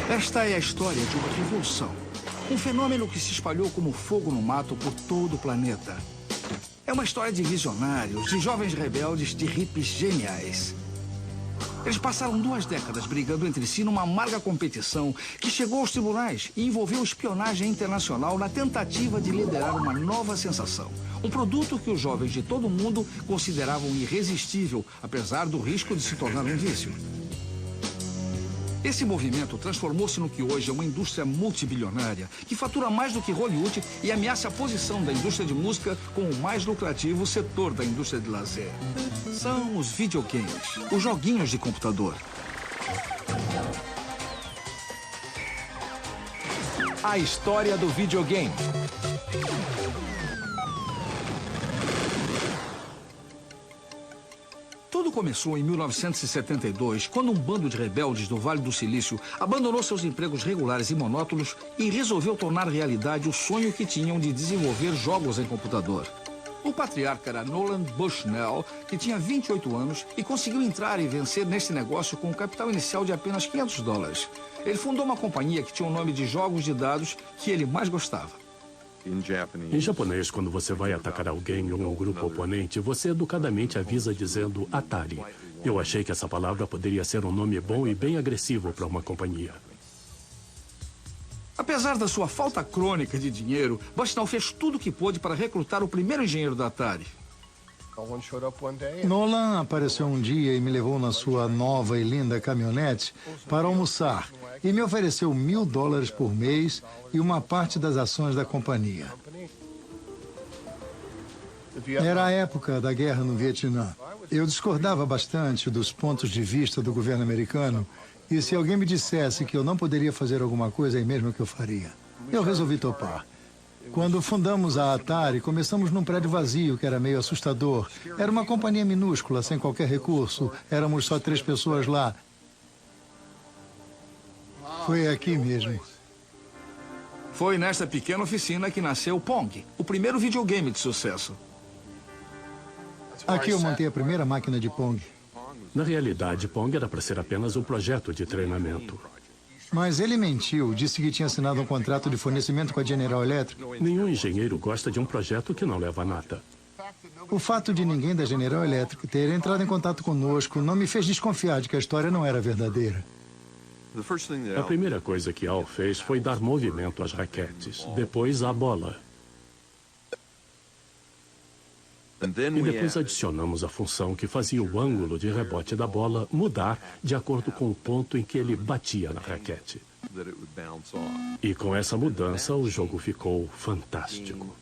Esta é a história de uma revolução. Um fenômeno que se espalhou como fogo no mato por todo o planeta. É uma história de visionários, de jovens rebeldes, de hippies geniais. Eles passaram 2 décadas brigando entre si numa amarga competição que chegou aos tribunais e envolveu espionagem internacional na tentativa de liderar uma nova sensação. Um produto que os jovens de todo o mundo consideravam irresistível, apesar do risco de se tornar um vício. Esse movimento transformou-se no que hoje é uma indústria multibilionária, que fatura mais do que Hollywood e ameaça a posição da indústria de música como o mais lucrativo setor da indústria de lazer. São os videogames, os joguinhos de computador. A história do videogame. Tudo começou em 1972, quando um bando de rebeldes do Vale do Silício abandonou seus empregos regulares e monótonos e resolveu tornar realidade o sonho que tinham de desenvolver jogos em computador. O patriarca era Nolan Bushnell, que tinha 28 anos e conseguiu entrar e vencer nesse negócio com um capital inicial de apenas $500. Ele fundou uma companhia que tinha o nome de jogos de dados que ele mais gostava. Em japonês, quando você vai atacar alguém ou um grupo oponente, você educadamente avisa dizendo Atari. Eu achei que essa palavra poderia ser um nome bom e bem agressivo para uma companhia. Apesar da sua falta crônica de dinheiro, Bushnell fez tudo o que pôde para recrutar o primeiro engenheiro da Atari. Nolan apareceu um dia e me levou na sua nova e linda caminhonete para almoçar e me ofereceu $1.000 por mês e uma parte das ações da companhia. Era a época da guerra no Vietnã. Eu discordava bastante dos pontos de vista do governo americano e se alguém me dissesse que eu não poderia fazer alguma coisa, aí mesmo que eu faria. Eu resolvi topar. Quando fundamos a Atari, começamos num prédio vazio, que era meio assustador. Era uma companhia minúscula, sem qualquer recurso. Éramos só 3 pessoas lá. Foi aqui mesmo. Foi nesta pequena oficina que nasceu o Pong, o primeiro videogame de sucesso. Aqui eu montei a primeira máquina de Pong. Na realidade, Pong era para ser apenas um projeto de treinamento. Mas ele mentiu, disse que tinha assinado um contrato de fornecimento com a General Electric. Nenhum engenheiro gosta de um projeto que não leva a nada. O fato de ninguém da General Electric ter entrado em contato conosco não me fez desconfiar de que a história não era verdadeira. A primeira coisa que Al fez foi dar movimento às raquetes, depois à bola. E depois adicionamos a função que fazia o ângulo de rebote da bola mudar de acordo com o ponto em que ele batia na raquete. E com essa mudança, o jogo ficou fantástico.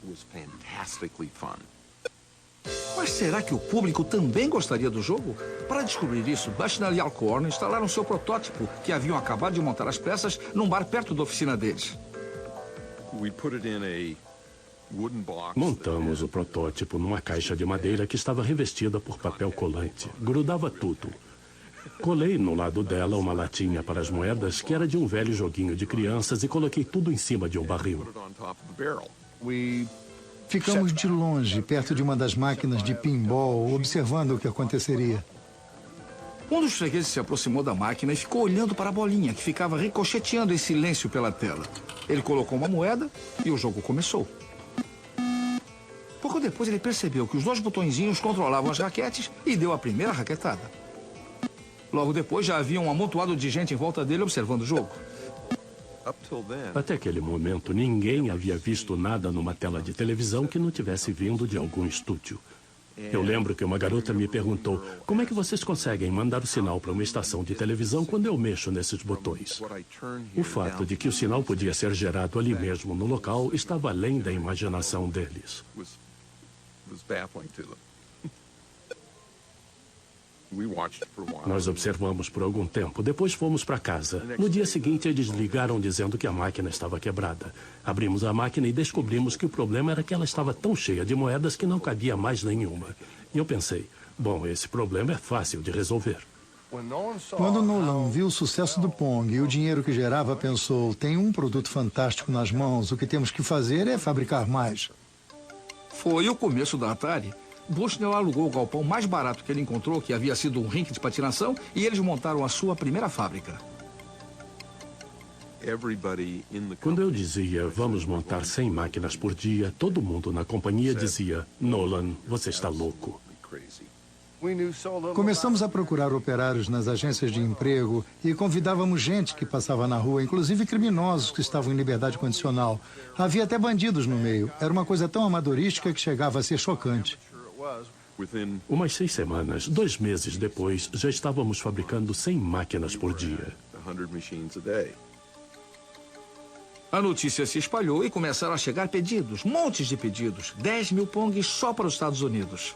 Mas será que o público também gostaria do jogo? Para descobrir isso, Bushnell e Alcorn instalaram seu protótipo, que haviam acabado de montar as peças, num bar perto da oficina deles. Montamos o protótipo numa caixa de madeira que estava revestida por papel colante. Grudava tudo. Colei no lado dela uma latinha para as moedas, que era de um velho joguinho de crianças, e coloquei tudo em cima de um barril. Ficamos de longe, perto de uma das máquinas de pinball, observando o que aconteceria. Um dos fregueses se aproximou da máquina e ficou olhando para a bolinha, que ficava ricocheteando em silêncio pela tela. Ele colocou uma moeda e o jogo começou. Pouco depois ele percebeu que os 2 botõezinhos controlavam as raquetes e deu a primeira raquetada. Logo depois já havia um amontoado de gente em volta dele observando o jogo. Até aquele momento, ninguém havia visto nada numa tela de televisão que não tivesse vindo de algum estúdio. Eu lembro que uma garota me perguntou: como é que vocês conseguem mandar o sinal para uma estação de televisão quando eu mexo nesses botões? O fato de que o sinal podia ser gerado ali mesmo no local estava além da imaginação deles. Nós observamos por algum tempo, depois fomos para casa. No dia seguinte, eles ligaram dizendo que a máquina estava quebrada. Abrimos a máquina e descobrimos que o problema era que ela estava tão cheia de moedas que não cabia mais nenhuma. E eu pensei, bom, esse problema é fácil de resolver. Quando Nolan viu o sucesso do Pong e o dinheiro que gerava, pensou, tem um produto fantástico nas mãos, o que temos que fazer é fabricar mais. Foi o começo da Atari. Bushnell alugou o galpão mais barato que ele encontrou, que havia sido um rink de patinação, e eles montaram a sua primeira fábrica. Quando eu dizia, vamos montar 100 máquinas por dia, todo mundo na companhia dizia, Nolan, você está louco. Começamos a procurar operários nas agências de emprego e convidávamos gente que passava na rua, inclusive criminosos que estavam em liberdade condicional. Havia até bandidos no meio. Era uma coisa tão amadorística que chegava a ser chocante. Umas 6 semanas, 2 meses depois, já estávamos fabricando 100 máquinas por dia. A notícia se espalhou e começaram a chegar pedidos, montes de pedidos. 10 mil Pongs só para os Estados Unidos.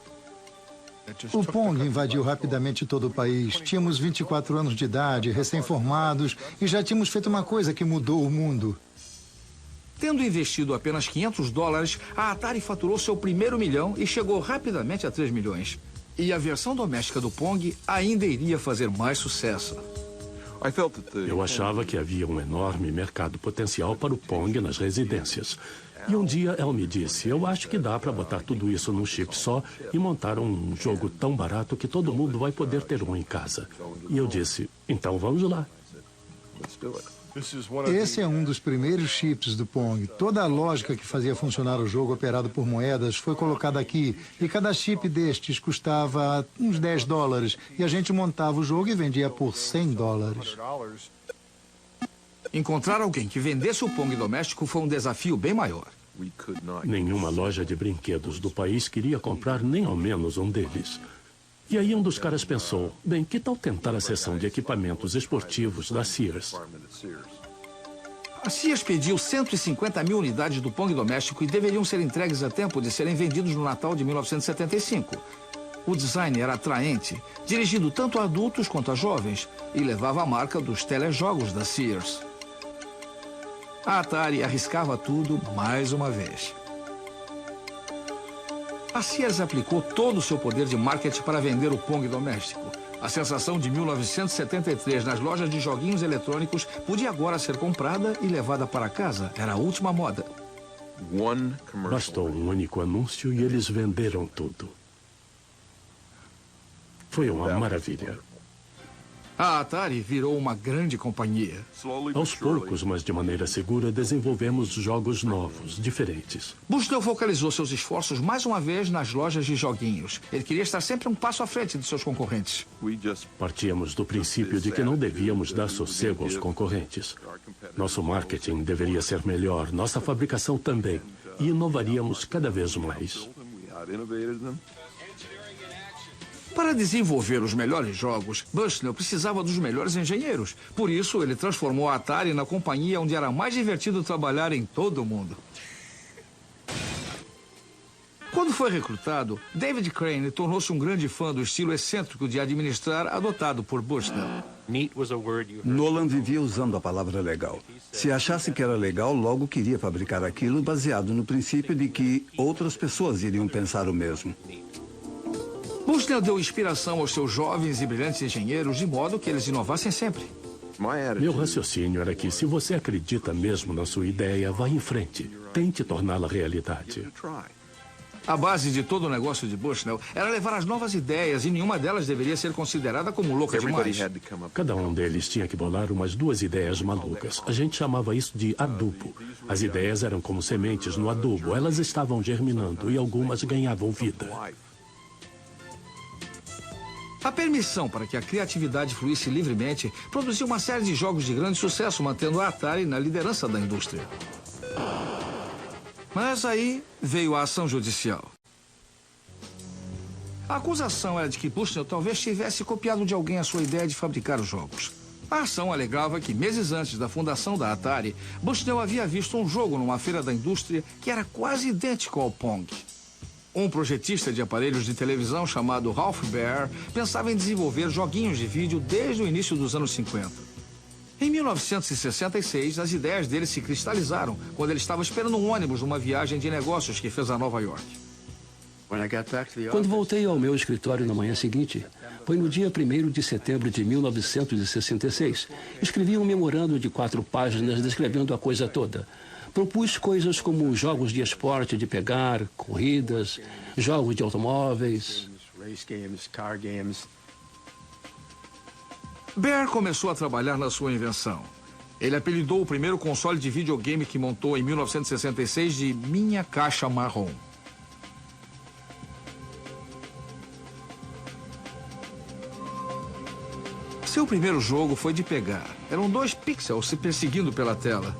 O Pong invadiu rapidamente todo o país. Tínhamos 24 anos de idade, recém-formados, e já tínhamos feito uma coisa que mudou o mundo. Tendo investido apenas $500, a Atari faturou seu primeiro milhão e chegou rapidamente a 3 milhões. E a versão doméstica do Pong ainda iria fazer mais sucesso. Eu achava que havia um enorme mercado potencial para o Pong nas residências. E um dia ela me disse, eu acho que dá para botar tudo isso num chip só e montar um jogo tão barato que todo mundo vai poder ter um em casa. E eu disse, então vamos lá. Esse é um dos primeiros chips do Pong. Toda a lógica que fazia funcionar o jogo operado por moedas foi colocada aqui. E cada chip destes custava uns $10. E a gente montava o jogo e vendia por $100. Encontrar alguém que vendesse o Pong doméstico foi um desafio bem maior. Nenhuma loja de brinquedos do país queria comprar nem ao menos um deles. E aí um dos caras pensou, bem, que tal tentar a seção de equipamentos esportivos da Sears? A Sears pediu 150 mil unidades do Pong doméstico e deveriam ser entregues a tempo de serem vendidos no Natal de 1975. O design era atraente, dirigido tanto a adultos quanto a jovens, e levava a marca dos telejogos da Sears. A Atari arriscava tudo mais uma vez. A Sears aplicou todo o seu poder de marketing para vender o Pong doméstico. A sensação de 1973 nas lojas de joguinhos eletrônicos podia agora ser comprada e levada para casa. Era a última moda. Bastou um único anúncio e eles venderam tudo. Foi uma maravilha. A Atari virou uma grande companhia. Aos poucos, mas de maneira segura, desenvolvemos jogos novos, diferentes. Bushnell focalizou seus esforços mais uma vez nas lojas de joguinhos. Ele queria estar sempre um passo à frente de seus concorrentes. Partíamos do princípio de que não devíamos dar sossego aos concorrentes. Nosso marketing deveria ser melhor, nossa fabricação também. E inovaríamos cada vez mais. Para desenvolver os melhores jogos, Bushnell precisava dos melhores engenheiros. Por isso, ele transformou a Atari na companhia onde era mais divertido trabalhar em todo o mundo. Quando foi recrutado, David Crane tornou-se um grande fã do estilo excêntrico de administrar adotado por Bushnell. Nolan vivia usando a palavra legal. Se achasse que era legal, logo queria fabricar aquilo baseado no princípio de que outras pessoas iriam pensar o mesmo. Bushnell deu inspiração aos seus jovens e brilhantes engenheiros de modo que eles inovassem sempre. Meu raciocínio era que se você acredita mesmo na sua ideia, vá em frente. Tente torná-la realidade. A base de todo o negócio de Bushnell era levar as novas ideias e nenhuma delas deveria ser considerada como louca demais. Cada um deles tinha que bolar umas 2 ideias malucas. A gente chamava isso de adubo. As ideias eram como sementes no adubo. Elas estavam germinando e algumas ganhavam vida. A permissão para que a criatividade fluísse livremente produziu uma série de jogos de grande sucesso, mantendo a Atari na liderança da indústria. Mas aí veio a ação judicial. A acusação era de que Bushnell talvez tivesse copiado de alguém a sua ideia de fabricar os jogos. A ação alegava que, meses antes da fundação da Atari, Bushnell havia visto um jogo numa feira da indústria que era quase idêntico ao Pong. Um projetista de aparelhos de televisão chamado Ralph Baer pensava em desenvolver joguinhos de vídeo desde o início dos anos 50. Em 1966, as ideias dele se cristalizaram quando ele estava esperando um ônibus numa viagem de negócios que fez a Nova York. Quando voltei ao meu escritório na manhã seguinte, foi no dia 1º de setembro de 1966. Escrevi um memorando de 4 páginas descrevendo a coisa toda. Propus coisas como jogos de esporte de pegar, corridas, jogos de automóveis. Baer começou a trabalhar na sua invenção. Ele apelidou o primeiro console de videogame que montou em 1966 de Minha Caixa Marrom. Seu primeiro jogo foi de pegar. Eram 2 pixels se perseguindo pela tela.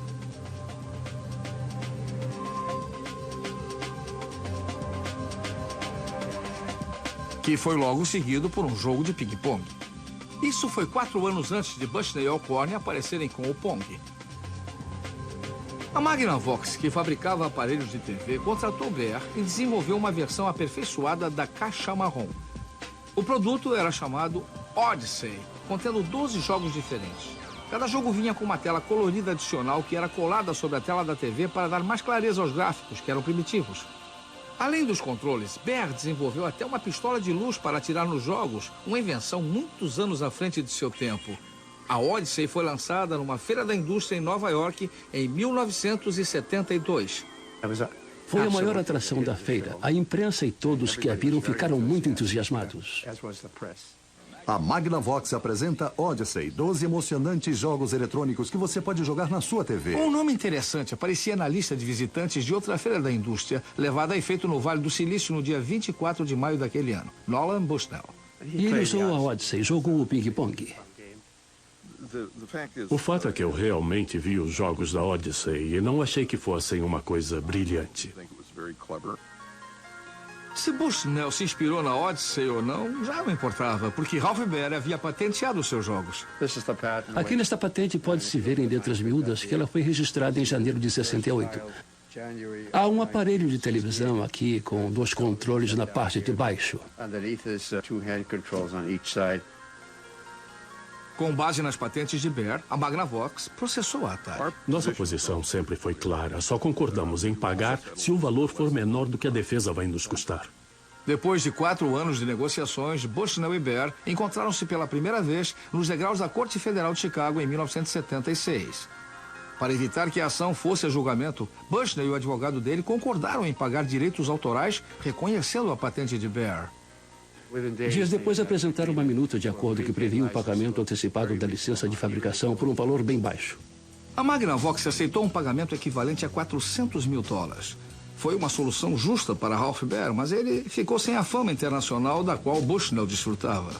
Que foi logo seguido por um jogo de ping-pong. Isso foi 4 anos antes de Bushnell e Alcorn aparecerem com o Pong. A Magnavox, que fabricava aparelhos de TV, contratou Bear e desenvolveu uma versão aperfeiçoada da Caixa Marrom. O produto era chamado Odyssey, contendo 12 jogos diferentes. Cada jogo vinha com uma tela colorida adicional que era colada sobre a tela da TV para dar mais clareza aos gráficos, que eram primitivos. Além dos controles, Bear desenvolveu até uma pistola de luz para atirar nos jogos, uma invenção muitos anos à frente de seu tempo. A Odyssey foi lançada numa feira da indústria em Nova York em 1972. Foi a maior atração da feira. A imprensa e todos que a viram ficaram muito entusiasmados. A Magnavox apresenta Odyssey, 12 emocionantes jogos eletrônicos que você pode jogar na sua TV. Um nome interessante aparecia na lista de visitantes de outra feira da indústria, levada a efeito no Vale do Silício no dia 24 de maio daquele ano. Nolan Bushnell. E ele usou a Odyssey, jogou o ping-pong. O fato é que eu realmente vi os jogos da Odyssey e não achei que fossem uma coisa brilhante. Se Bushnell se inspirou na Odyssey ou não, já não importava, porque Ralph Baer havia patenteado os seus jogos. Aqui nesta patente pode-se ver em letras miúdas que ela foi registrada em janeiro de 68. Há um aparelho de televisão aqui com 2 controles na parte de baixo. Com base nas patentes de Baer, a Magnavox processou a Atari. Nossa posição sempre foi clara. Só concordamos em pagar se o valor for menor do que a defesa vai nos custar. Depois de 4 anos de negociações, Bushnell e Baer encontraram-se pela primeira vez nos degraus da Corte Federal de Chicago em 1976. Para evitar que a ação fosse a julgamento, Bushnell e o advogado dele concordaram em pagar direitos autorais, reconhecendo a patente de Baer. Dias depois apresentaram uma minuta de acordo que previa o pagamento antecipado da licença de fabricação por um valor bem baixo. A Magnavox aceitou um pagamento equivalente a $400 mil. Foi uma solução justa para Ralph Baer, mas ele ficou sem a fama internacional da qual Bushnell desfrutava.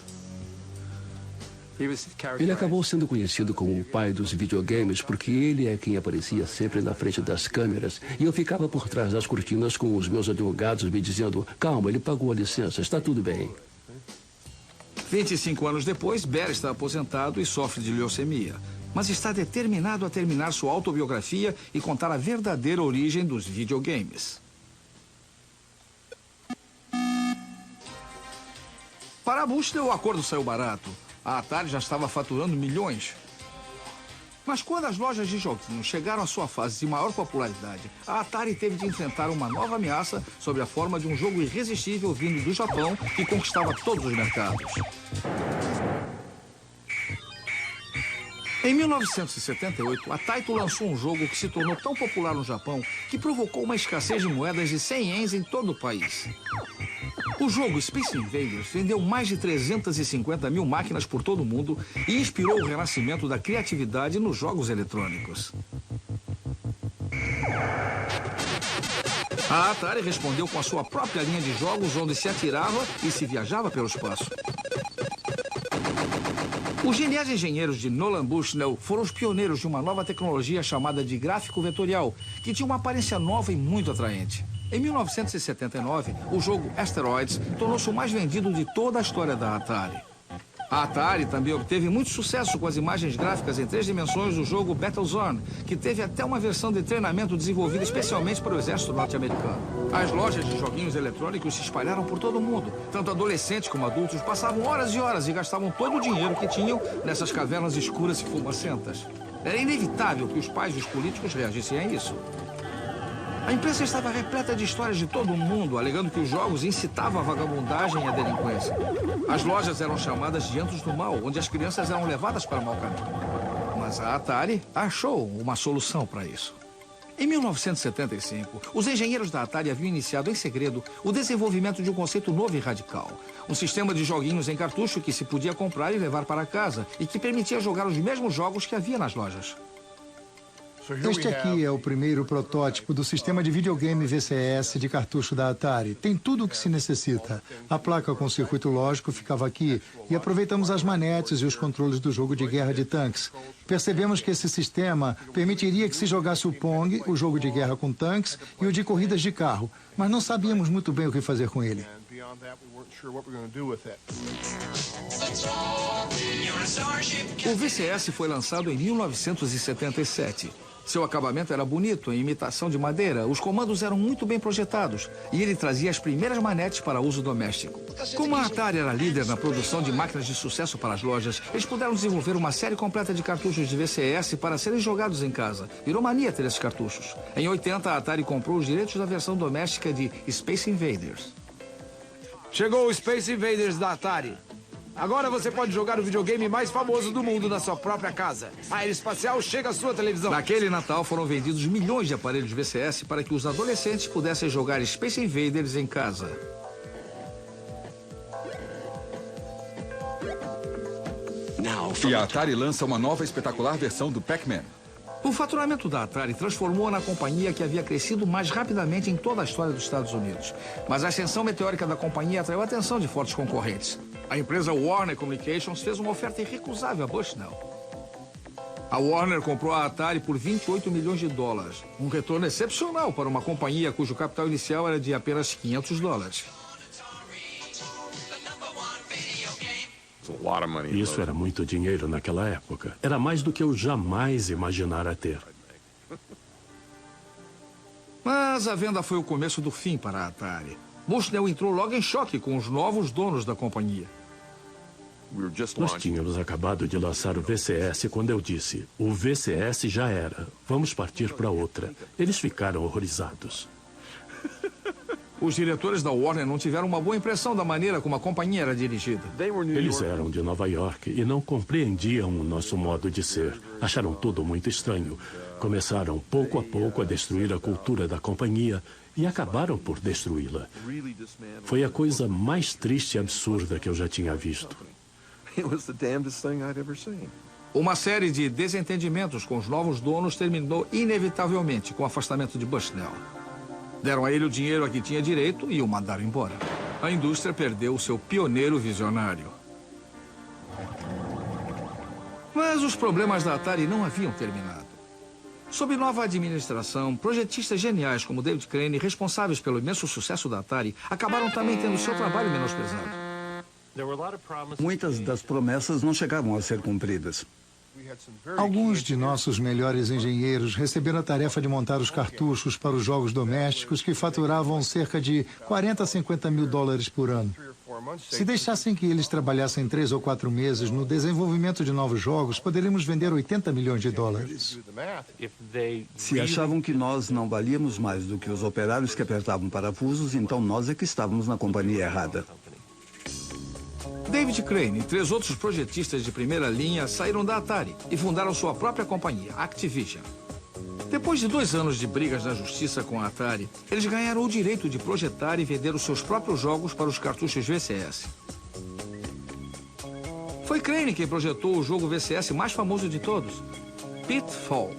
Ele acabou sendo conhecido como o pai dos videogames porque ele é quem aparecia sempre na frente das câmeras e eu ficava por trás das cortinas com os meus advogados me dizendo: calma, ele pagou a licença, está tudo bem. 25 anos depois, Baer está aposentado e sofre de leucemia, mas está determinado a terminar sua autobiografia e contar a verdadeira origem dos videogames. Para Bushnell, o acordo saiu barato. A Atari já estava faturando milhões. Mas quando as lojas de joguinhos chegaram à sua fase de maior popularidade, a Atari teve de enfrentar uma nova ameaça sob a forma de um jogo irresistível vindo do Japão que conquistava todos os mercados. Em 1978, a Taito lançou um jogo que se tornou tão popular no Japão que provocou uma escassez de moedas de 100 ienes em todo o país. O jogo Space Invaders vendeu mais de 350 mil máquinas por todo o mundo e inspirou o renascimento da criatividade nos jogos eletrônicos. A Atari respondeu com a sua própria linha de jogos onde se atirava e se viajava pelo espaço. Os geniais engenheiros de Nolan Bushnell foram os pioneiros de uma nova tecnologia chamada de gráfico vetorial, que tinha uma aparência nova e muito atraente. Em 1979, o jogo Asteroids tornou-se o mais vendido de toda a história da Atari. A Atari também obteve muito sucesso com as imagens gráficas em 3 dimensões do jogo Battlezone, que teve até uma versão de treinamento desenvolvida especialmente para o exército norte-americano. As lojas de joguinhos eletrônicos se espalharam por todo o mundo. Tanto adolescentes como adultos passavam horas e horas e gastavam todo o dinheiro que tinham nessas cavernas escuras e fumacentas. Era inevitável que os pais e os políticos reagissem a isso. A imprensa estava repleta de histórias de todo o mundo, alegando que os jogos incitavam a vagabundagem e a delinquência. As lojas eram chamadas de antros do mal, onde as crianças eram levadas para mau caminho. Mas a Atari achou uma solução para isso. Em 1975, os engenheiros da Atari haviam iniciado em segredo o desenvolvimento de um conceito novo e radical. Um sistema de joguinhos em cartucho que se podia comprar e levar para casa e que permitia jogar os mesmos jogos que havia nas lojas. Este aqui é o primeiro protótipo do sistema de videogame VCS de cartucho da Atari. Tem tudo o que se necessita. A placa com circuito lógico ficava aqui e aproveitamos as manetes e os controles do jogo de guerra de tanques. Percebemos que esse sistema permitiria que se jogasse o Pong, o jogo de guerra com tanques, e o de corridas de carro, mas não sabíamos muito bem o que fazer com ele. O VCS foi lançado em 1977. Seu acabamento era bonito, em imitação de madeira, os comandos eram muito bem projetados e ele trazia as primeiras manetes para uso doméstico. Como a Atari era líder na produção de máquinas de sucesso para as lojas, eles puderam desenvolver uma série completa de cartuchos de VCS para serem jogados em casa. Virou mania ter esses cartuchos. Em 80, a Atari comprou os direitos da versão doméstica de Space Invaders. Chegou o Space Invaders da Atari. Agora você pode jogar o videogame mais famoso do mundo na sua própria casa. A aeroespacial chega à sua televisão. Naquele Natal foram vendidos milhões de aparelhos VCS para que os adolescentes pudessem jogar Space Invaders em casa. E a Atari lança uma nova espetacular versão do Pac-Man. O faturamento da Atari transformou na companhia que havia crescido mais rapidamente em toda a história dos Estados Unidos. Mas a ascensão meteórica da companhia atraiu a atenção de fortes concorrentes. A empresa Warner Communications fez uma oferta irrecusável a Bushnell. A Warner comprou a Atari por 28 milhões de dólares. Um retorno excepcional para uma companhia cujo capital inicial era de apenas 500 dólares. Isso era muito dinheiro naquela época. Era mais do que eu jamais imaginara ter. Mas a venda foi o começo do fim para a Atari. Bushnell entrou logo em choque com os novos donos da companhia. Nós tínhamos acabado de lançar o VCS quando eu disse: o VCS já era, vamos partir para outra. Eles ficaram horrorizados. Os diretores da Warner não tiveram uma boa impressão da maneira como a companhia era dirigida. Eles eram de Nova York e não compreendiam o nosso modo de ser. Acharam tudo muito estranho. Começaram pouco a pouco a destruir a cultura da companhia e acabaram por destruí-la. Foi a coisa mais triste e absurda que eu já tinha visto. Uma série de desentendimentos com os novos donos terminou inevitavelmente com o afastamento de Bushnell. Deram a ele o dinheiro a que tinha direito e o mandaram embora. A indústria perdeu o seu pioneiro visionário. Mas os problemas da Atari não haviam terminado. Sob nova administração, projetistas geniais como David Crane, responsáveis pelo imenso sucesso da Atari, acabaram também tendo seu trabalho menosprezado. Muitas das promessas não chegavam a ser cumpridas. Alguns de nossos melhores engenheiros receberam a tarefa de montar os cartuchos para os jogos domésticos que faturavam cerca de 40 a 50 mil dólares por ano. Se deixassem que eles trabalhassem 3 ou 4 meses no desenvolvimento de novos jogos, poderíamos vender 80 milhões de dólares. Se achavam que nós não valíamos mais do que os operários que apertavam parafusos, então nós é que estávamos na companhia errada. David Crane e 3 outros projetistas de primeira linha saíram da Atari e fundaram sua própria companhia, Activision. Depois de 2 anos de brigas na justiça com a Atari, eles ganharam o direito de projetar e vender os seus próprios jogos para os cartuchos VCS. Foi Crane quem projetou o jogo VCS mais famoso de todos, Pitfall.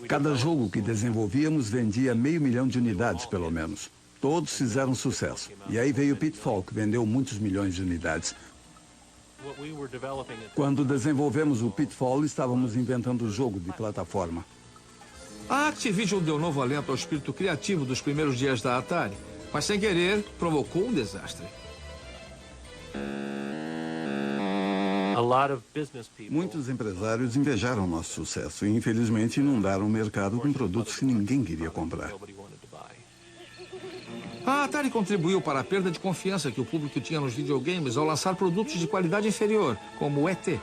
Cada jogo que desenvolvíamos vendia 500.000 de unidades, pelo menos. Todos fizeram sucesso. E aí veio o Pitfall, que vendeu muitos milhões de unidades. Quando desenvolvemos o Pitfall, estávamos inventando o jogo de plataforma. A Activision deu novo alento ao espírito criativo dos primeiros dias da Atari, mas sem querer, provocou um desastre. Muitos empresários invejaram nosso sucesso e, infelizmente, inundaram o mercado com produtos que ninguém queria comprar. A Atari contribuiu para a perda de confiança que o público tinha nos videogames ao lançar produtos de qualidade inferior, como o ET.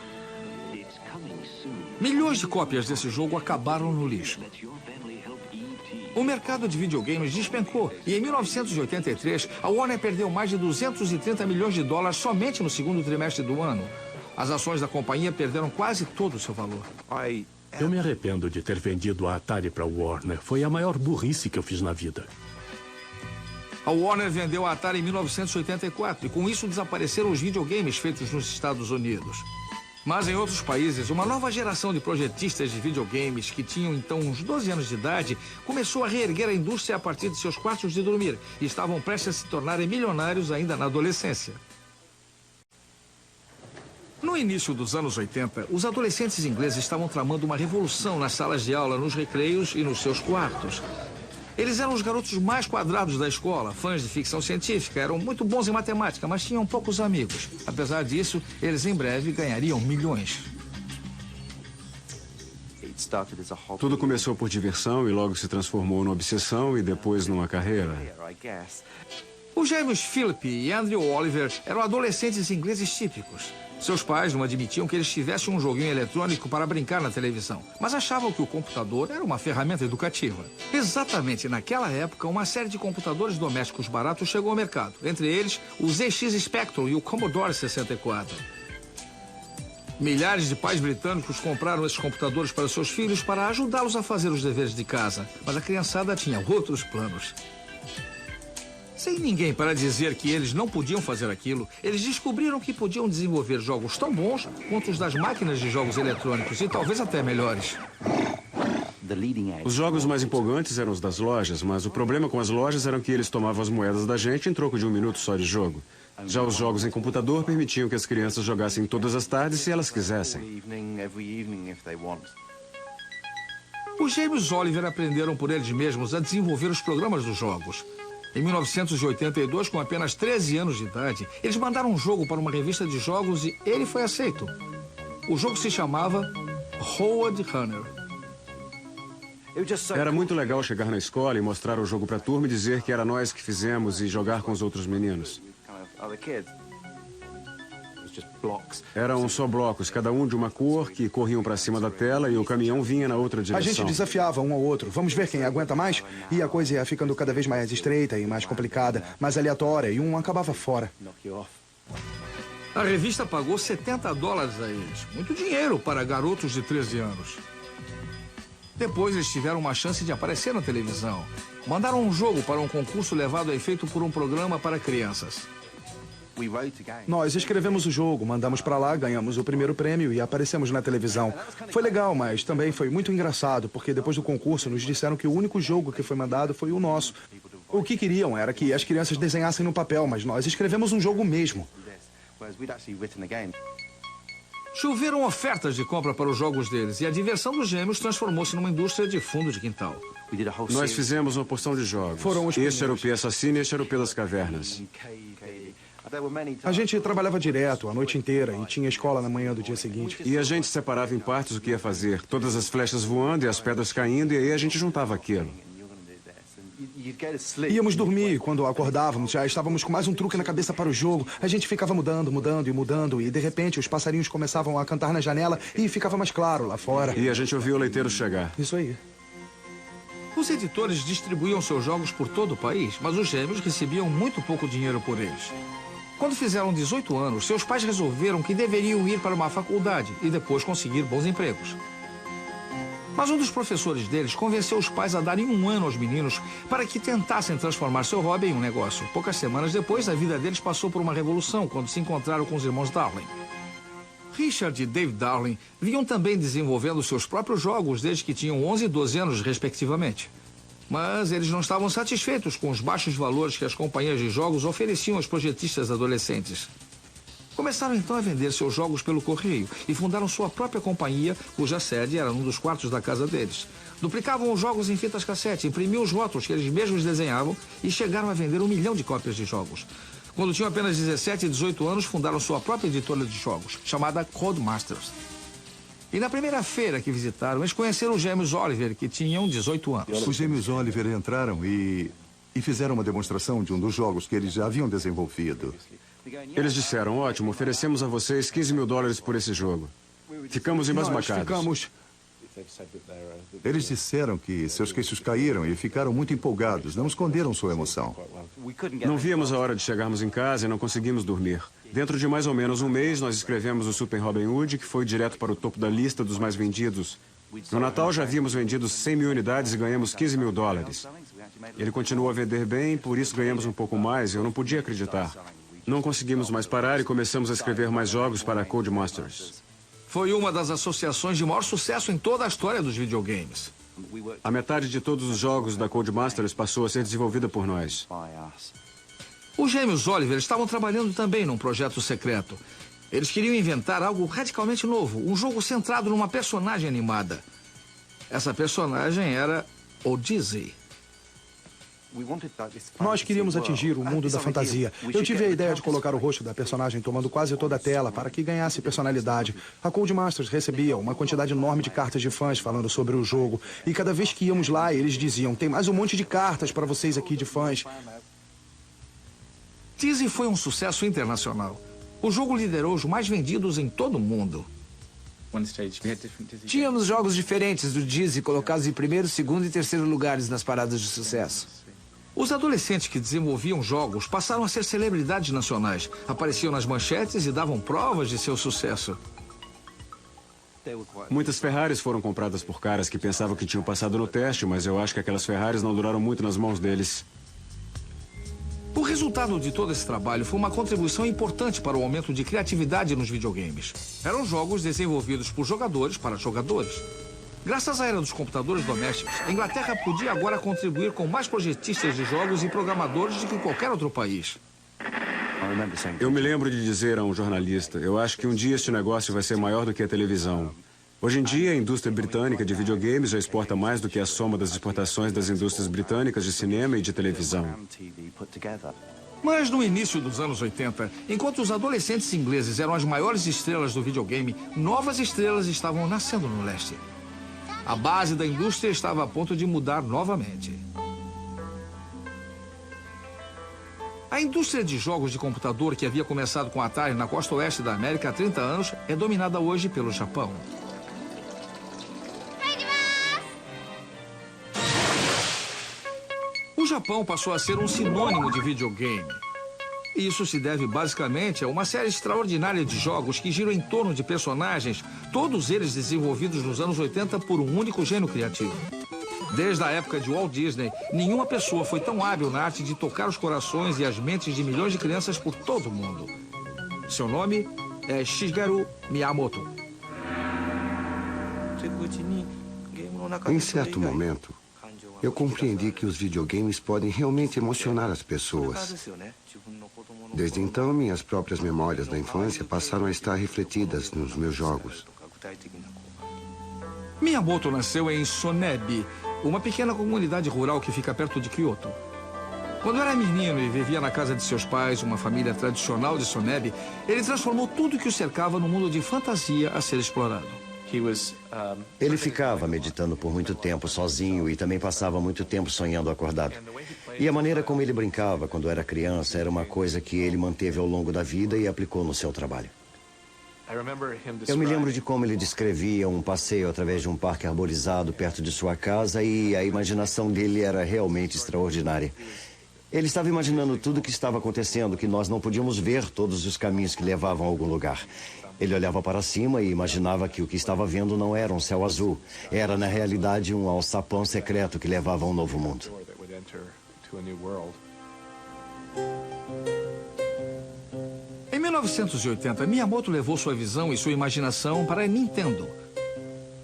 Milhões de cópias desse jogo acabaram no lixo. O mercado de videogames despencou e, em 1983, a Warner perdeu mais de 230 milhões de dólares somente no segundo trimestre do ano. As ações da companhia perderam quase todo o seu valor. Eu me arrependo de ter vendido a Atari para a Warner. Foi a maior burrice que eu fiz na vida. A Warner vendeu a Atari em 1984 e com isso desapareceram os videogames feitos nos Estados Unidos. Mas em outros países, uma nova geração de projetistas de videogames que tinham então uns 12 anos de idade começou a reerguer a indústria a partir de seus quartos de dormir e estavam prestes a se tornarem milionários ainda na adolescência. No início dos anos 80, os adolescentes ingleses estavam tramando uma revolução nas salas de aula, nos recreios e nos seus quartos. Eles eram os garotos mais quadrados da escola, fãs de ficção científica, eram muito bons em matemática, mas tinham poucos amigos. Apesar disso, eles em breve ganhariam milhões. Tudo começou por diversão e logo se transformou numa obsessão e depois numa carreira. Os gêmeos Philip e Andrew Oliver eram adolescentes ingleses típicos. Seus pais não admitiam que eles tivessem um joguinho eletrônico para brincar na televisão, mas achavam que o computador era uma ferramenta educativa. Exatamente naquela época, uma série de computadores domésticos baratos chegou ao mercado, entre eles o ZX Spectrum e o Commodore 64. Milhares de pais britânicos compraram esses computadores para seus filhos para ajudá-los a fazer os deveres de casa, mas a criançada tinha outros planos. Sem ninguém para dizer que eles não podiam fazer aquilo, eles descobriram que podiam desenvolver jogos tão bons quanto os das máquinas de jogos eletrônicos e talvez até melhores. Os jogos mais empolgantes eram os das lojas, mas o problema com as lojas era que eles tomavam as moedas da gente em troco de um minuto só de jogo. Já os jogos em computador permitiam que as crianças jogassem todas as tardes se elas quisessem. Os gêmeos Oliver aprenderam por eles mesmos a desenvolver os programas dos jogos. Em 1982, com apenas 13 anos de idade, eles mandaram um jogo para uma revista de jogos e ele foi aceito. O jogo se chamava Road Runner. Era muito legal chegar na escola e mostrar o jogo para a turma e dizer que era nós que fizemos e jogar com os outros meninos. Eram só blocos, cada um de uma cor, que corriam para cima da tela e o caminhão vinha na outra direção. A gente desafiava um ao outro. Vamos ver quem aguenta mais? E a coisa ia ficando cada vez mais estreita e mais complicada, mais aleatória, e um acabava fora. A revista pagou $70 a eles. Muito dinheiro para garotos de 13 anos. Depois eles tiveram uma chance de aparecer na televisão. Mandaram um jogo para um concurso levado a efeito por um programa para crianças. Nós escrevemos o jogo, mandamos para lá, ganhamos o primeiro prêmio e aparecemos na televisão. Foi legal, mas também foi muito engraçado, porque depois do concurso nos disseram que o único jogo que foi mandado foi o nosso. O que queriam era que as crianças desenhassem no papel, mas nós escrevemos um jogo mesmo. Choveram ofertas de compra para os jogos deles e a diversão dos gêmeos transformou-se numa indústria de fundo de quintal. Nós fizemos uma porção de jogos. Este era o P Assassino e este era o P das Cavernas. A gente trabalhava direto, a noite inteira, e tinha escola na manhã do dia seguinte. E a gente separava em partes o que ia fazer. Todas as flechas voando e as pedras caindo, e aí a gente juntava aquilo. Íamos dormir e quando acordávamos já estávamos com mais um truque na cabeça para o jogo. A gente ficava mudando e de repente os passarinhos começavam a cantar na janela e ficava mais claro lá fora. E a gente ouvia o leiteiro chegar. Isso aí. Os editores distribuíam seus jogos por todo o país, mas os gêmeos recebiam muito pouco dinheiro por eles. Quando fizeram 18 anos, seus pais resolveram que deveriam ir para uma faculdade e depois conseguir bons empregos. Mas um dos professores deles convenceu os pais a darem um ano aos meninos para que tentassem transformar seu hobby em um negócio. Poucas semanas depois, a vida deles passou por uma revolução quando se encontraram com os irmãos Darling. Richard e Dave Darling vinham também desenvolvendo seus próprios jogos desde que tinham 11 e 12 anos, respectivamente. Mas eles não estavam satisfeitos com os baixos valores que as companhias de jogos ofereciam aos projetistas adolescentes. Começaram então a vender seus jogos pelo correio e fundaram sua própria companhia, cuja sede era num dos quartos da casa deles. Duplicavam os jogos em fitas cassete, imprimiam os rótulos que eles mesmos desenhavam e chegaram a vender 1 milhão de cópias de jogos. Quando tinham apenas 17 e 18 anos, fundaram sua própria editora de jogos, chamada Codemasters. E na primeira feira que visitaram, eles conheceram os gêmeos Oliver, que tinham 18 anos. Os gêmeos Oliver entraram e fizeram uma demonstração de um dos jogos que eles já haviam desenvolvido. Eles disseram, ótimo, oferecemos a vocês $15 mil por esse jogo. Ficamos embasbacados. Eles disseram que seus queixos caíram e ficaram muito empolgados, não esconderam sua emoção. Não víamos a hora de chegarmos em casa e não conseguimos dormir. Dentro de mais ou menos um mês, nós escrevemos o Super Robin Hood, que foi direto para o topo da lista dos mais vendidos. No Natal já havíamos vendido 100 mil unidades e ganhamos $15 mil. Ele continuou a vender bem, por isso ganhamos um pouco mais, eu não podia acreditar. Não conseguimos mais parar e começamos a escrever mais jogos para a Codemasters. foi uma das associações de maior sucesso em toda a história dos videogames. A metade de todos os jogos da Codemasters passou a ser desenvolvida por nós. Os gêmeos Oliver estavam trabalhando também num projeto secreto. Eles queriam inventar algo radicalmente novo, um jogo centrado numa personagem animada. Essa personagem era o Dizzy. Nós queríamos atingir o mundo da fantasia. Eu tive a ideia de colocar o rosto da personagem tomando quase toda a tela para que ganhasse personalidade. A Codemasters recebia uma quantidade enorme de cartas de fãs falando sobre o jogo. E cada vez que íamos lá, eles diziam, tem mais um monte de cartas para vocês aqui de fãs. Dizzy foi um sucesso internacional. O jogo liderou os mais vendidos em todo o mundo. Tínhamos jogos diferentes do Dizzy colocados em primeiro, segundo e terceiro lugares nas paradas de sucesso. Os adolescentes que desenvolviam jogos passaram a ser celebridades nacionais. Apareciam nas manchetes e davam provas de seu sucesso. Muitas Ferraris foram compradas por caras que pensavam que tinham passado no teste, mas eu acho que aquelas Ferraris não duraram muito nas mãos deles. O resultado de todo esse trabalho foi uma contribuição importante para o aumento de criatividade nos videogames. Eram jogos desenvolvidos por jogadores para jogadores. Graças à era dos computadores domésticos, a Inglaterra podia agora contribuir com mais projetistas de jogos e programadores do que qualquer outro país. Eu me lembro de dizer a um jornalista, eu acho que um dia este negócio vai ser maior do que a televisão. Hoje em dia, a indústria britânica de videogames já exporta mais do que a soma das exportações das indústrias britânicas de cinema e de televisão. Mas no início dos anos 80, enquanto os adolescentes ingleses eram as maiores estrelas do videogame, novas estrelas estavam nascendo no leste. A base da indústria estava a ponto de mudar novamente. A indústria de jogos de computador, que havia começado com a Atari na costa oeste da América há 30 anos, é dominada hoje pelo Japão. O Japão passou a ser um sinônimo de videogame. Isso se deve basicamente a uma série extraordinária de jogos que giram em torno de personagens, todos eles desenvolvidos nos anos 80 por um único gênio criativo. Desde a época de Walt Disney, nenhuma pessoa foi tão hábil na arte de tocar os corações e as mentes de milhões de crianças por todo o mundo. Seu nome é Shigeru Miyamoto. Em certo momento, eu compreendi que os videogames podem realmente emocionar as pessoas. Desde então, minhas próprias memórias da infância passaram a estar refletidas nos meus jogos. Miyamoto nasceu em Sonebi, uma pequena comunidade rural que fica perto de Kyoto. Quando era menino e vivia na casa de seus pais, uma família tradicional de Sonebi, ele transformou tudo que o cercava num mundo de fantasia a ser explorado. Ele ficava meditando por muito tempo sozinho e também passava muito tempo sonhando acordado. E a maneira como ele brincava quando era criança era uma coisa que ele manteve ao longo da vida e aplicou no seu trabalho. Eu me lembro de como ele descrevia um passeio através de um parque arborizado perto de sua casa e a imaginação dele era realmente extraordinária. Ele estava imaginando tudo o que estava acontecendo, que nós não podíamos ver todos os caminhos que levavam a algum lugar. Ele olhava para cima e imaginava que o que estava vendo não era um céu azul. Era, na realidade, um alçapão secreto que levava a um novo mundo. Em 1980, Miyamoto levou sua visão e sua imaginação para a Nintendo.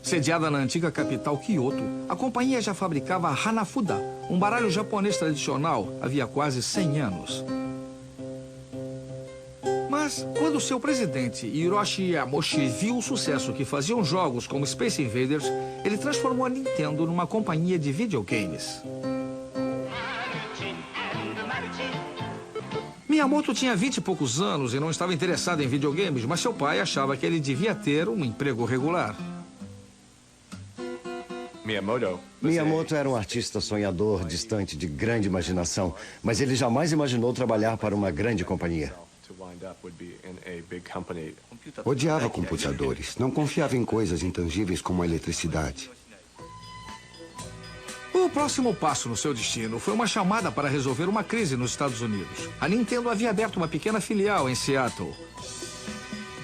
Sediada na antiga capital Kyoto, a companhia já fabricava a Hanafuda, um baralho japonês tradicional, havia quase 100 anos. Mas, quando seu presidente, Hiroshi Yamauchi, viu o sucesso que faziam jogos como Space Invaders, ele transformou a Nintendo numa companhia de videogames. Miyamoto tinha 20 e poucos anos e não estava interessado em videogames, mas seu pai achava que ele devia ter um emprego regular. Miyamoto era um artista sonhador, distante de grande imaginação, mas ele jamais imaginou trabalhar para uma grande companhia. Odiava computadores. Não confiava em coisas intangíveis como a eletricidade. O próximo passo no seu destino foi uma chamada para resolver uma crise nos Estados Unidos. A Nintendo havia aberto uma pequena filial em Seattle.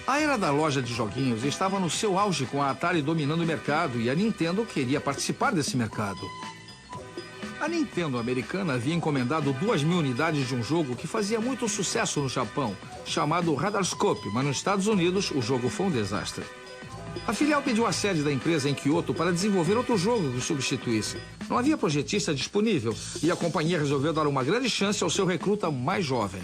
A era da loja de joguinhos estava no seu auge, com a Atari dominando o mercado, e a Nintendo queria participar desse mercado. A Nintendo americana havia encomendado 2.000 unidades de um jogo que fazia muito sucesso no Japão, chamado Radarscope, mas nos Estados Unidos o jogo foi um desastre. A filial pediu a sede da empresa em Kyoto para desenvolver outro jogo que o substituísse. Não havia projetista disponível e a companhia resolveu dar uma grande chance ao seu recruta mais jovem.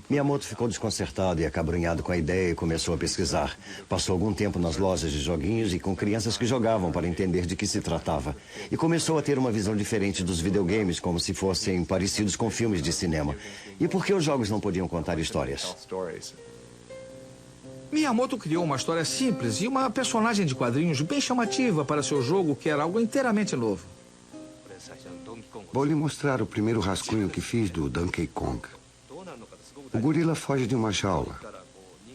Miyamoto ficou desconcertado e acabrunhado com a ideia e começou a pesquisar. Passou algum tempo nas lojas de joguinhos e com crianças que jogavam para entender de que se tratava. E começou a ter uma visão diferente dos videogames, como se fossem parecidos com filmes de cinema. E por que os jogos não podiam contar histórias? Miyamoto criou uma história simples e uma personagem de quadrinhos bem chamativa para seu jogo, que era algo inteiramente novo. Vou lhe mostrar o primeiro rascunho que fiz do Donkey Kong. O gorila foge de uma jaula,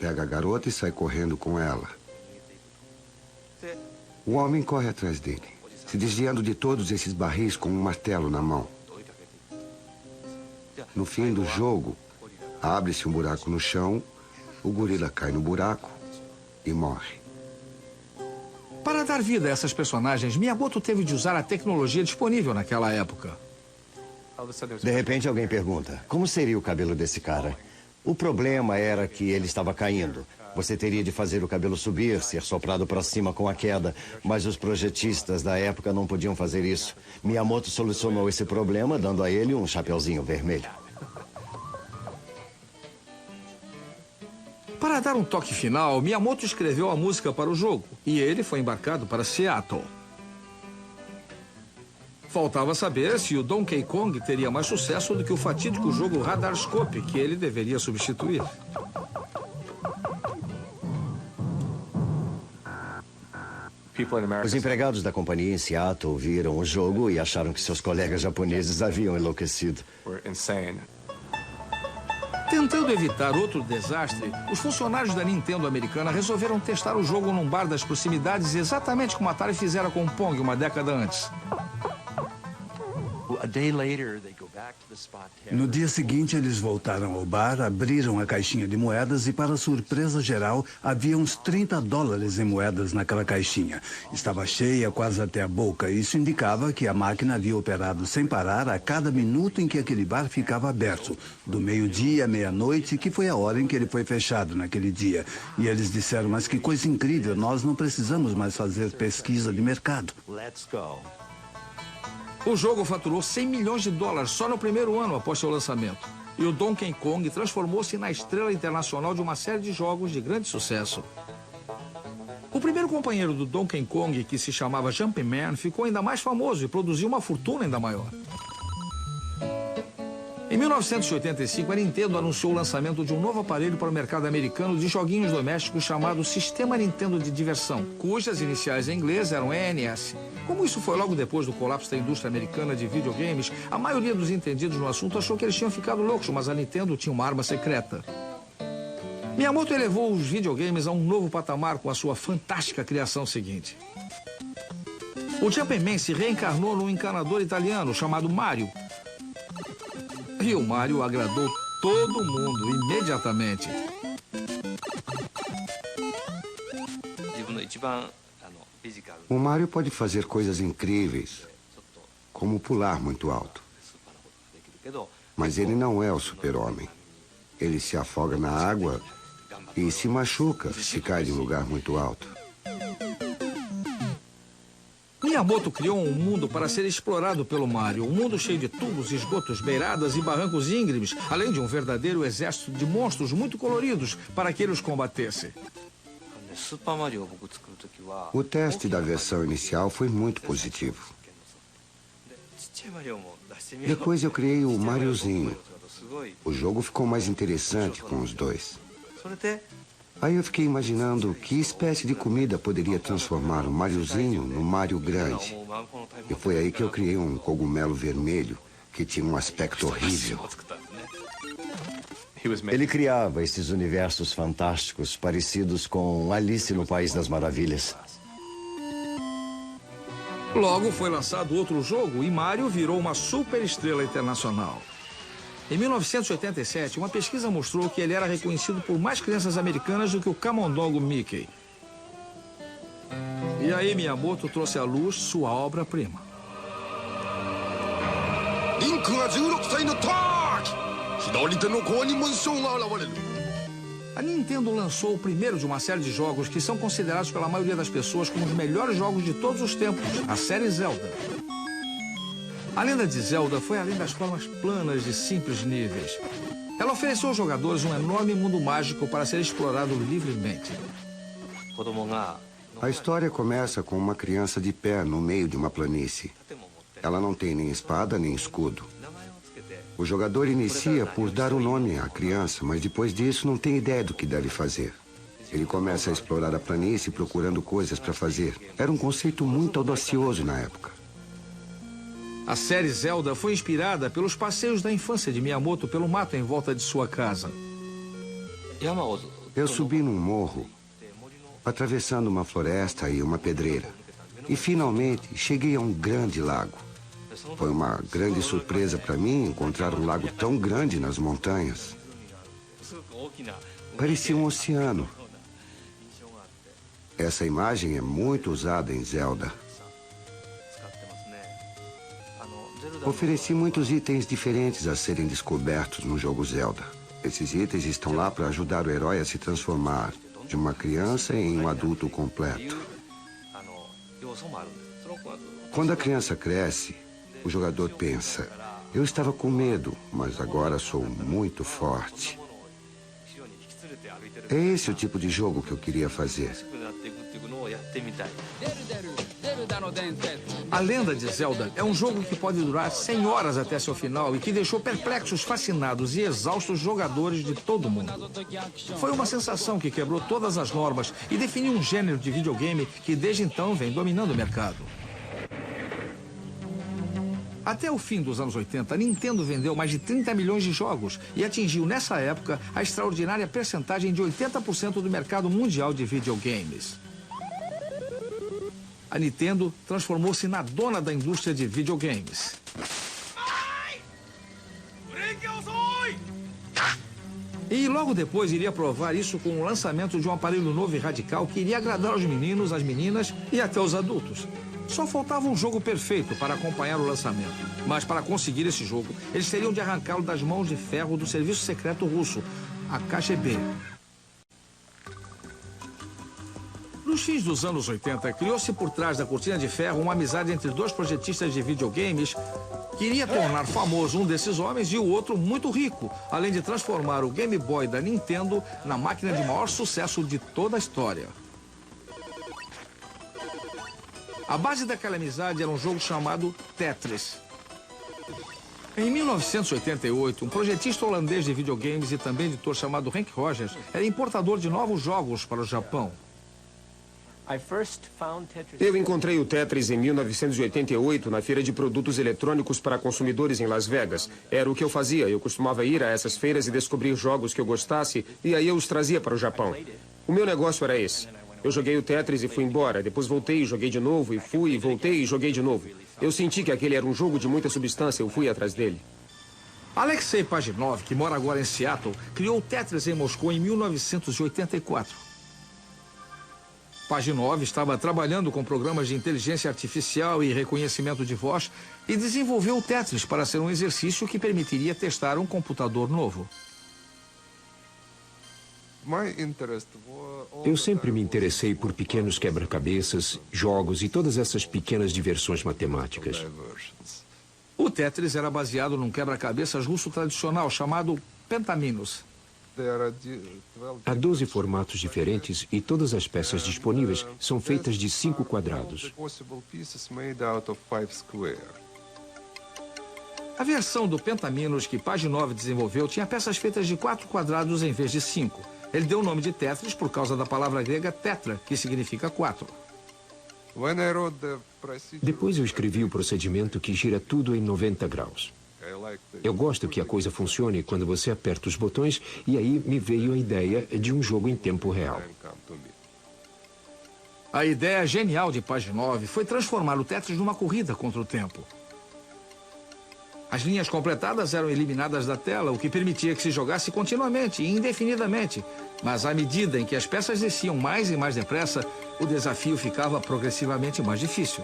pega a garota e sai correndo com ela. O homem corre atrás dele, se desviando de todos esses barris com um martelo na mão. No fim do jogo, abre-se um buraco no chão, o gorila cai no buraco e morre. Para dar vida a essas personagens, Miyamoto teve de usar a tecnologia disponível naquela época. De repente alguém pergunta, como seria o cabelo desse cara? O problema era que ele estava caindo. Você teria de fazer o cabelo subir, ser soprado para cima com a queda, mas os projetistas da época não podiam fazer isso. Miyamoto solucionou esse problema dando a ele um chapeuzinho vermelho. Para dar um toque final, Miyamoto escreveu a música para o jogo e ele foi embarcado para Seattle. Faltava saber se o Donkey Kong teria mais sucesso do que o fatídico jogo Radarscope, que ele deveria substituir. Os empregados da companhia em Seattle viram o jogo e acharam que seus colegas japoneses haviam enlouquecido. Tentando evitar outro desastre, os funcionários da Nintendo americana resolveram testar o jogo num bar das proximidades, exatamente como a Atari fizera com o Pong uma década antes. No dia seguinte, eles voltaram ao bar, abriram a caixinha de moedas e, para surpresa geral, havia uns $30 em moedas naquela caixinha. Estava cheia quase até a boca. Isso indicava que a máquina havia operado sem parar a cada minuto em que aquele bar ficava aberto, do meio-dia à meia-noite, que foi a hora em que ele foi fechado naquele dia. E eles disseram, mas que coisa incrível, nós não precisamos mais fazer pesquisa de mercado. O jogo faturou $100 milhões só no primeiro ano após seu lançamento. E o Donkey Kong transformou-se na estrela internacional de uma série de jogos de grande sucesso. O primeiro companheiro do Donkey Kong, que se chamava Jumpman, ficou ainda mais famoso e produziu uma fortuna ainda maior. Em 1985, a Nintendo anunciou o lançamento de um novo aparelho para o mercado americano de joguinhos domésticos chamado Sistema Nintendo de Diversão, cujas iniciais em inglês eram ENS. Como isso foi logo depois do colapso da indústria americana de videogames, a maioria dos entendidos no assunto achou que eles tinham ficado loucos, mas a Nintendo tinha uma arma secreta. Miyamoto elevou os videogames a um novo patamar com a sua fantástica criação seguinte. O Jumpman se reencarnou num encanador italiano chamado Mario. E o Mario agradou todo mundo imediatamente. O Mario pode fazer coisas incríveis, como pular muito alto. Mas ele não é o super-homem. Ele se afoga na água e se machuca se cai de um lugar muito alto. Miyamoto criou um mundo para ser explorado pelo Mario, um mundo cheio de tubos, esgotos, beiradas e barrancos íngremes, além de um verdadeiro exército de monstros muito coloridos para que ele os combatesse. O teste da versão inicial foi muito positivo. Depois eu criei o Mariozinho. O jogo ficou mais interessante com os dois. Aí eu fiquei imaginando que espécie de comida poderia transformar o Mariozinho no Mario grande. E foi aí que eu criei um cogumelo vermelho que tinha um aspecto horrível. Ele criava esses universos fantásticos parecidos com Alice no País das Maravilhas. Logo foi lançado outro jogo e Mario virou uma super estrela internacional. Em 1987, uma pesquisa mostrou que ele era reconhecido por mais crianças americanas do que o camundongo Mickey. E aí Miyamoto trouxe à luz sua obra-prima. A Nintendo lançou o primeiro de uma série de jogos que são considerados pela maioria das pessoas como os melhores jogos de todos os tempos, a série Zelda. A lenda de Zelda foi além das formas planas de simples níveis. Ela ofereceu aos jogadores um enorme mundo mágico para ser explorado livremente. A história começa com uma criança de pé no meio de uma planície. Ela não tem nem espada nem escudo. O jogador inicia por dar um nome à criança, mas depois disso não tem ideia do que deve fazer. Ele começa a explorar a planície procurando coisas para fazer. Era um conceito muito audacioso na época. A série Zelda foi inspirada pelos passeios da infância de Miyamoto pelo mato em volta de sua casa. Eu subi num morro, atravessando uma floresta e uma pedreira. E finalmente cheguei a um grande lago. Foi uma grande surpresa para mim encontrar um lago tão grande nas montanhas. Parecia um oceano. Essa imagem é muito usada em Zelda. Ofereci muitos itens diferentes a serem descobertos no jogo Zelda. Esses itens estão lá para ajudar o herói a se transformar de uma criança em um adulto completo. Quando a criança cresce, o jogador pensa, eu estava com medo, mas agora sou muito forte. É esse o tipo de jogo que eu queria fazer. A Lenda de Zelda é um jogo que pode durar 100 horas até seu final e que deixou perplexos, fascinados e exaustos jogadores de todo o mundo. Foi uma sensação que quebrou todas as normas e definiu um gênero de videogame que desde então vem dominando o mercado. Até o fim dos anos 80, a Nintendo vendeu mais de 30 milhões de jogos e atingiu, nessa época, a extraordinária percentagem de 80% do mercado mundial de videogames. A Nintendo transformou-se na dona da indústria de videogames. E logo depois iria provar isso com o lançamento de um aparelho novo e radical que iria agradar aos meninos, às meninas e até aos adultos. Só faltava um jogo perfeito para acompanhar o lançamento. Mas para conseguir esse jogo, eles teriam de arrancá-lo das mãos de ferro do serviço secreto russo, a KGB. Nos fins dos anos 80, criou-se por trás da cortina de ferro uma amizade entre dois projetistas de videogames que iria tornar famoso um desses homens e o outro muito rico, além de transformar o Game Boy da Nintendo na máquina de maior sucesso de toda a história. A base daquela amizade era um jogo chamado Tetris. Em 1988, um projetista holandês de videogames e também editor chamado Hank Rogers era importador de novos jogos para o Japão. Eu encontrei o Tetris em 1988 na feira de produtos eletrônicos para consumidores em Las Vegas. Era o que eu fazia. Eu costumava ir a essas feiras e descobrir jogos que eu gostasse e aí eu os trazia para o Japão. O meu negócio era esse. Eu joguei o Tetris e fui embora. Depois voltei e joguei de novo e fui, e voltei e joguei de novo. Eu senti que aquele era um jogo de muita substância. Eu fui atrás dele. Alexei Pajitnov, que mora agora em Seattle, criou o Tetris em Moscou em 1984. Pajitnov estava trabalhando com programas de inteligência artificial e reconhecimento de voz e desenvolveu o Tetris para ser um exercício que permitiria testar um computador novo. Eu sempre me interessei por pequenos quebra-cabeças, jogos e todas essas pequenas diversões matemáticas. O Tetris era baseado num quebra-cabeças russo tradicional chamado Pentaminos. Há 12 formatos diferentes e todas as peças disponíveis são feitas de 5 quadrados. A versão do Pentaminos que Pajitnov desenvolveu tinha peças feitas de 4 quadrados em vez de 5. Ele deu o nome de Tetris por causa da palavra grega tetra, que significa 4. Depois eu escrevi o procedimento que gira tudo em 90 graus. Eu gosto que a coisa funcione quando você aperta os botões e aí me veio a ideia de um jogo em tempo real. A ideia genial de Pajitnov foi transformar o Tetris numa corrida contra o tempo. As linhas completadas eram eliminadas da tela, o que permitia que se jogasse continuamente e indefinidamente. Mas à medida em que as peças desciam mais e mais depressa, o desafio ficava progressivamente mais difícil.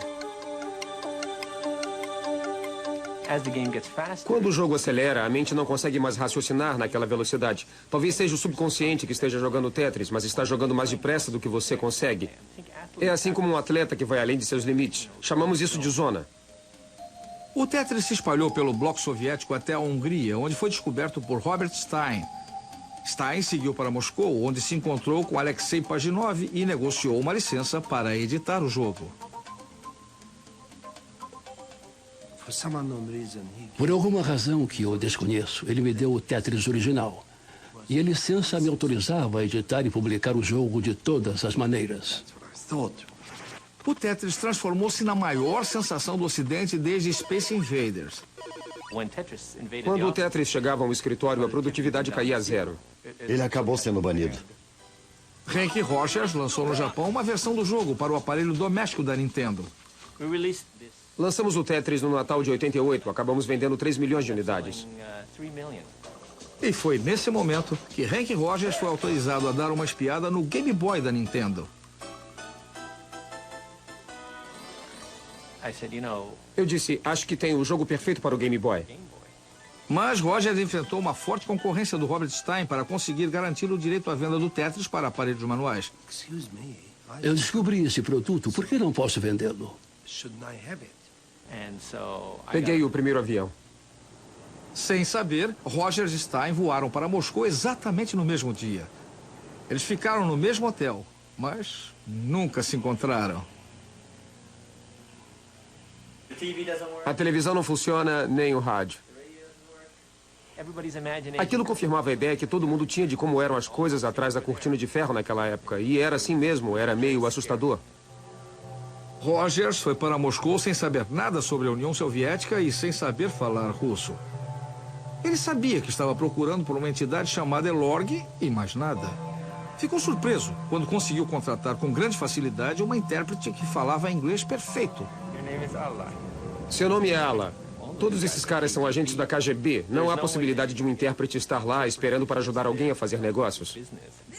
Quando o jogo acelera, a mente não consegue mais raciocinar naquela velocidade. Talvez seja o subconsciente que esteja jogando Tetris, mas está jogando mais depressa do que você consegue. É assim como um atleta que vai além de seus limites. Chamamos isso de zona. O Tetris se espalhou pelo bloco soviético até a Hungria, onde foi descoberto por Robert Stein. Stein seguiu para Moscou, onde se encontrou com Alexei Paginov e negociou uma licença para editar o jogo. Por alguma razão que eu desconheço, ele me deu o Tetris original. E a licença me autorizava a editar e publicar o jogo de todas as maneiras. O Tetris transformou-se na maior sensação do Ocidente desde Space Invaders. Quando o Tetris chegava ao escritório, a produtividade caía a zero. Ele acabou sendo banido. Henk Rogers lançou no Japão uma versão do jogo para o aparelho doméstico da Nintendo. Lançamos o Tetris no Natal de 88. Acabamos vendendo 3 milhões de unidades. E foi nesse momento que Henk Rogers foi autorizado a dar uma espiada no Game Boy da Nintendo. Eu disse, acho que tem o jogo perfeito para o Game Boy. Mas Rogers enfrentou uma forte concorrência do Robert Stein para conseguir garantir o direito à venda do Tetris para aparelhos manuais. Eu descobri esse produto, por que não posso vendê-lo? Peguei o primeiro avião. Sem saber, Rogers e Stein voaram para Moscou exatamente no mesmo dia. Eles ficaram no mesmo hotel, mas nunca se encontraram. A televisão não funciona, nem o rádio. Aquilo confirmava a ideia que todo mundo tinha de como eram as coisas atrás da cortina de ferro naquela época. E era assim mesmo, era meio assustador. Rogers foi para Moscou sem saber nada sobre a União Soviética e sem saber falar russo. Ele sabia que estava procurando por uma entidade chamada Elorg e mais nada. Ficou surpreso quando conseguiu contratar com grande facilidade uma intérprete que falava inglês perfeito. Seu nome é Ala. Todos esses caras são agentes da KGB. Não há possibilidade de um intérprete estar lá esperando para ajudar alguém a fazer negócios.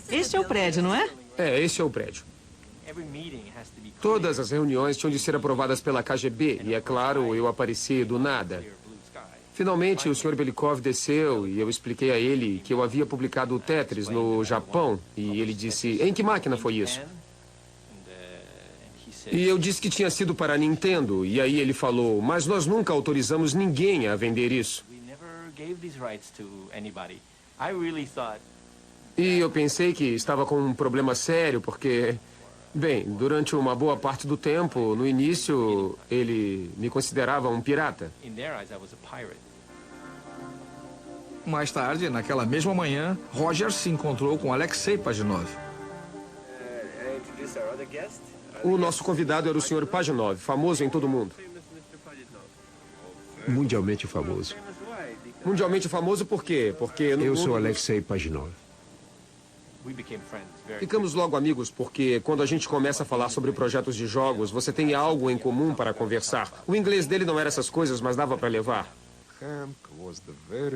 Este é o prédio, não é? É, esse é o prédio. Todas as reuniões tinham de ser aprovadas pela KGB e, é claro, eu apareci do nada. Finalmente, o Sr. Belikov desceu e eu expliquei a ele que eu havia publicado o Tetris no Japão. E ele disse, em que máquina foi isso? E eu disse que tinha sido para a Nintendo. E aí ele falou, mas nós nunca autorizamos ninguém a vender isso. E eu pensei que estava com um problema sério, porque, bem, durante uma boa parte do tempo, no início, ele me considerava um pirata. Mais tarde, naquela mesma manhã, Rogers se encontrou com Alexei Paginov. O nosso convidado era o Sr. Paginov, famoso em todo o mundo. Mundialmente famoso. Mundialmente famoso por quê? Porque eu sou Alexei Paginov. Ficamos logo amigos porque quando a gente começa a falar sobre projetos de jogos, você tem algo em comum para conversar. O inglês dele não era essas coisas, mas dava para levar.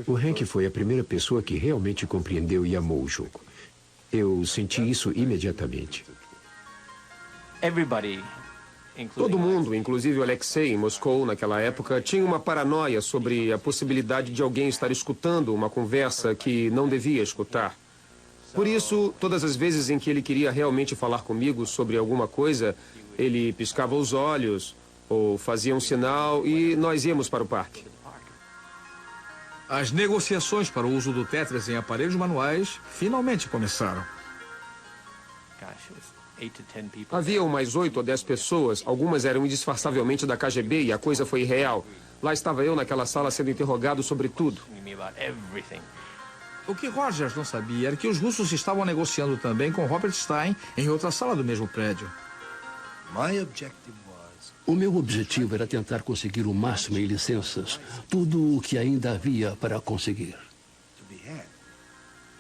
O Henk foi a primeira pessoa que realmente compreendeu e amou o jogo. Eu senti isso imediatamente. Todo mundo, inclusive o Alexei, em Moscou, naquela época, tinha uma paranoia sobre a possibilidade de alguém estar escutando uma conversa que não devia escutar. Por isso, todas as vezes em que ele queria realmente falar comigo sobre alguma coisa, ele piscava os olhos ou fazia um sinal e nós íamos para o parque. As negociações para o uso do Tetris em aparelhos manuais finalmente começaram. Havia umas 8 ou 10 pessoas, algumas eram indisfarçavelmente da KGB e a coisa foi real. Lá estava eu naquela sala sendo interrogado sobre tudo. O que Rogers não sabia era que os russos estavam negociando também com Robert Stein em outra sala do mesmo prédio. O meu objetivo era tentar conseguir o máximo em licenças, tudo o que ainda havia para conseguir.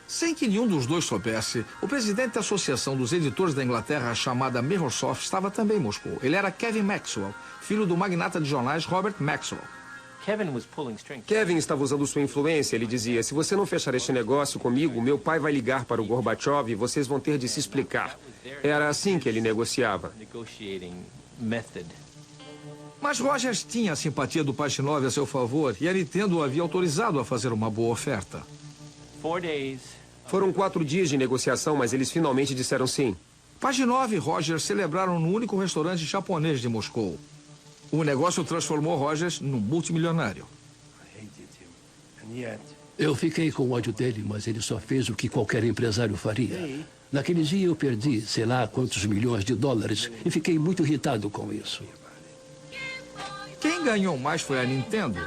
Sem que nenhum dos dois soubesse, o presidente da Associação dos Editores da Inglaterra, chamada Mirrorsoft, estava também em Moscou. Ele era Kevin Maxwell, filho do magnata de jornais Robert Maxwell. Kevin estava usando sua influência. Ele dizia, se você não fechar este negócio comigo, meu pai vai ligar para o Gorbachev e vocês vão ter de se explicar. Era assim que ele negociava. Mas Rogers tinha a simpatia do Pajitnov a seu favor e a Nintendo o havia autorizado a fazer uma boa oferta. Foram 4 dias de negociação, mas eles finalmente disseram sim. Pajitnov e Rogers celebraram no único restaurante japonês de Moscou. O negócio transformou Rogers num multimilionário. Eu fiquei com ódio dele, mas ele só fez o que qualquer empresário faria. Naquele dia eu perdi, sei lá, quantos milhões de dólares e fiquei muito irritado com isso. Quem ganhou mais foi a Nintendo.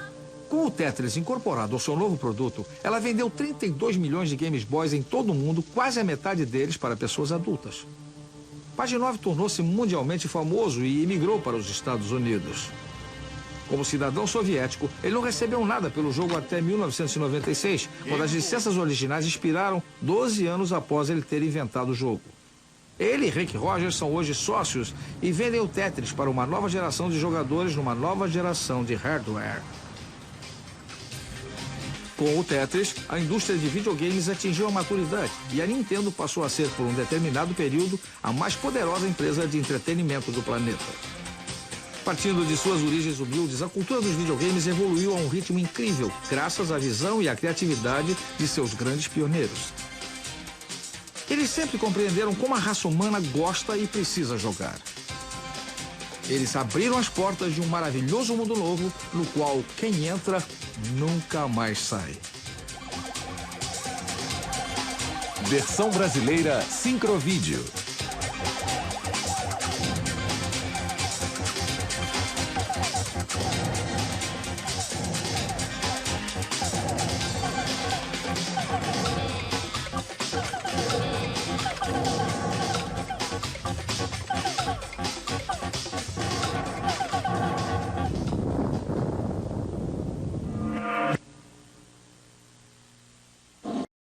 Com o Tetris incorporado ao seu novo produto, ela vendeu 32 milhões de Game Boys em todo o mundo, quase a metade deles para pessoas adultas. Pajitnov tornou-se mundialmente famoso e emigrou para os Estados Unidos. Como cidadão soviético, ele não recebeu nada pelo jogo até 1996, quando as licenças originais expiraram 12 anos após ele ter inventado o jogo. Ele e Rick Rogers são hoje sócios e vendem o Tetris para uma nova geração de jogadores numa nova geração de hardware. Com o Tetris, a indústria de videogames atingiu a maturidade e a Nintendo passou a ser, por um determinado período, a mais poderosa empresa de entretenimento do planeta. Partindo de suas origens humildes, a cultura dos videogames evoluiu a um ritmo incrível, graças à visão e à criatividade de seus grandes pioneiros. Eles sempre compreenderam como a raça humana gosta e precisa jogar. Eles abriram as portas de um maravilhoso mundo novo, no qual quem entra nunca mais sai. Versão brasileira Sincrovídeo.